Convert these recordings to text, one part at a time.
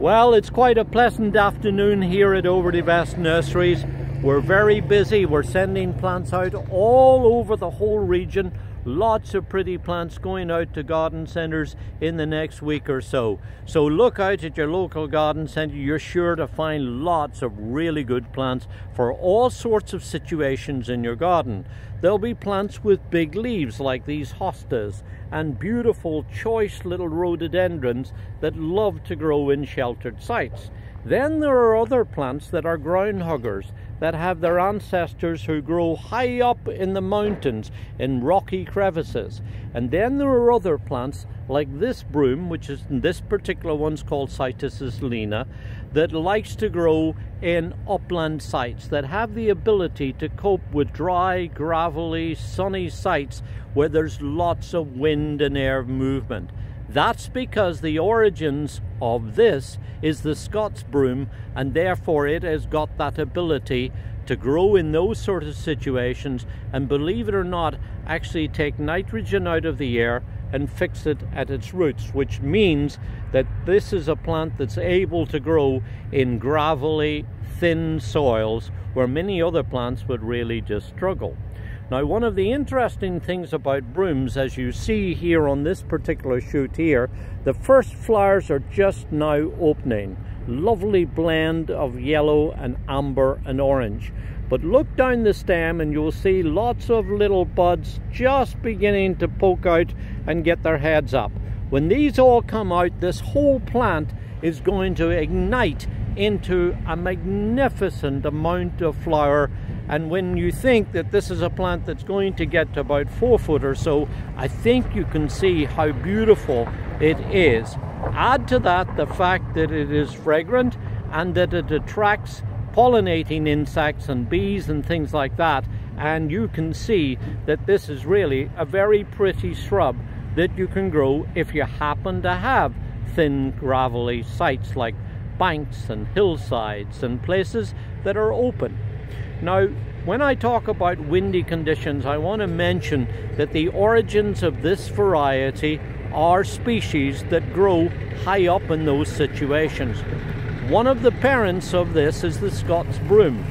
Well, it's quite a pleasant afternoon here at Over the Vest Nurseries. We're very busy. We're sending plants out all over the whole region. Lots of pretty plants going out to garden centres in the next week or so. So look out at your local garden centre. You're sure to find lots of really good plants for all sorts of situations in your garden. There'll be plants with big leaves like these hostas and beautiful choice little rhododendrons that love to grow in sheltered sites. Then there are other plants that are ground huggers, that have their ancestors who grow high up in the mountains in rocky crevices. And then there are other plants like this broom, which is this particular one's called Cytisus Lena, that likes to grow in upland sites that have the ability to cope with dry, gravelly, sunny sites where there's lots of wind and air movement. That's because the origins of this is the Scotch Broom, and therefore it has got that ability to grow in those sort of situations and, believe it or not, actually take nitrogen out of the air and fix it at its roots, which means that this is a plant that's able to grow in gravelly, thin soils where many other plants would really just struggle. Now, one of the interesting things about brooms, as you see here on this particular shoot here, the first flowers are just now opening. Lovely blend of yellow and amber and orange. But look down the stem and you'll see lots of little buds just beginning to poke out and get their heads up. When these all come out, this whole plant is going to ignite into a magnificent amount of flower. And when you think that this is a plant that's going to get to about 4 foot or so, I think you can see how beautiful it is. Add to that the fact that it is fragrant and that it attracts pollinating insects and bees and things like that, and you can see that this is really a very pretty shrub that you can grow if you happen to have thin gravelly sites like banks and hillsides and places that are open. Now, when I talk about windy conditions, I want to mention that the origins of this variety are species that grow high up in those situations. One of the parents of this is the Scotch Broom.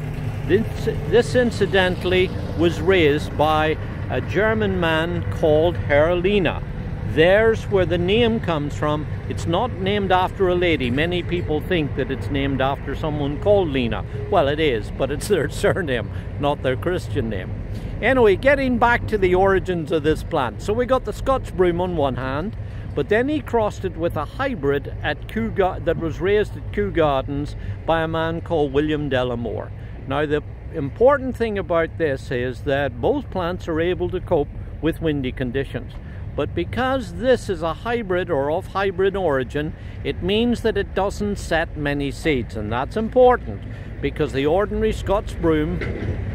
This incidentally was raised by a German man called Herr Lena. There's where the name comes from. It's not named after a lady. Many people think that it's named after someone called Lena. Well, it is, but it's their surname, not their Christian name. Anyway, getting back to the origins of this plant. So we got the Scotch Broom on one hand, but then he crossed it with a hybrid that was raised at Kew Gardens by a man called William Delamore. Now, the important thing about this is that both plants are able to cope with windy conditions. But because this is a hybrid or of hybrid origin, it means that it doesn't set many seeds, and that's important because the ordinary Scotch Broom,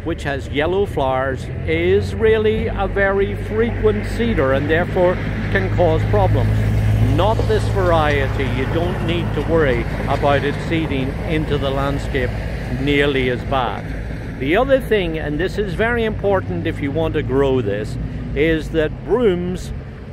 which has yellow flowers, is really a very frequent seeder and therefore can cause problems. Not this variety. You don't need to worry about it seeding into the landscape nearly as bad. The other thing, and this is very important if you want to grow this, is that brooms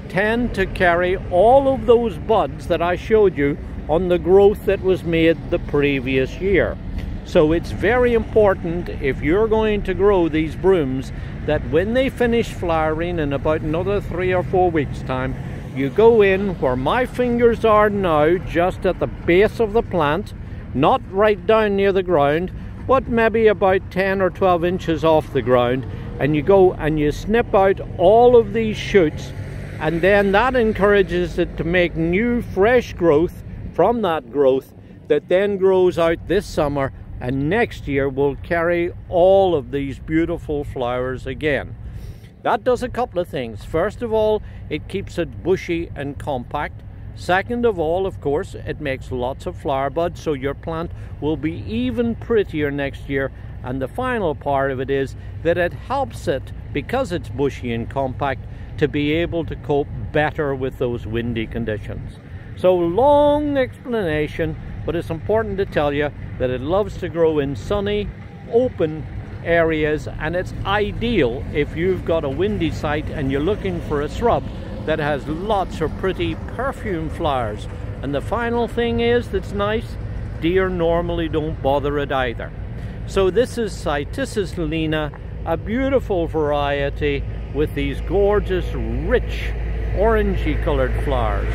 tend to carry all of those buds that I showed you on the growth that was made the previous year. So it's very important, if you're going to grow these brooms, that when they finish flowering in about another 3 or 4 weeks time, you go in where my fingers are now, just at the base of the plant, not right down near the ground, but maybe about 10 or 12 inches off the ground, and you go and you snip out all of these shoots, and then that encourages it to make new fresh growth from that growth that then grows out this summer, and next year will carry all of these beautiful flowers again. That does a couple of things. First of all, it keeps it bushy and compact. Second of all, of course, it makes lots of flower buds, so your plant will be even prettier next year. And the final part of it is that it helps it, because it's bushy and compact, to be able to cope better with those windy conditions. So, long explanation, but it's important to tell you that it loves to grow in sunny, open areas, and it's ideal if you've got a windy site and you're looking for a shrub that has lots of pretty perfume flowers And the final thing is that's nice, deer normally don't bother it either. So this is Cytisus Lena, a beautiful variety with these gorgeous, rich, orangey colored flowers.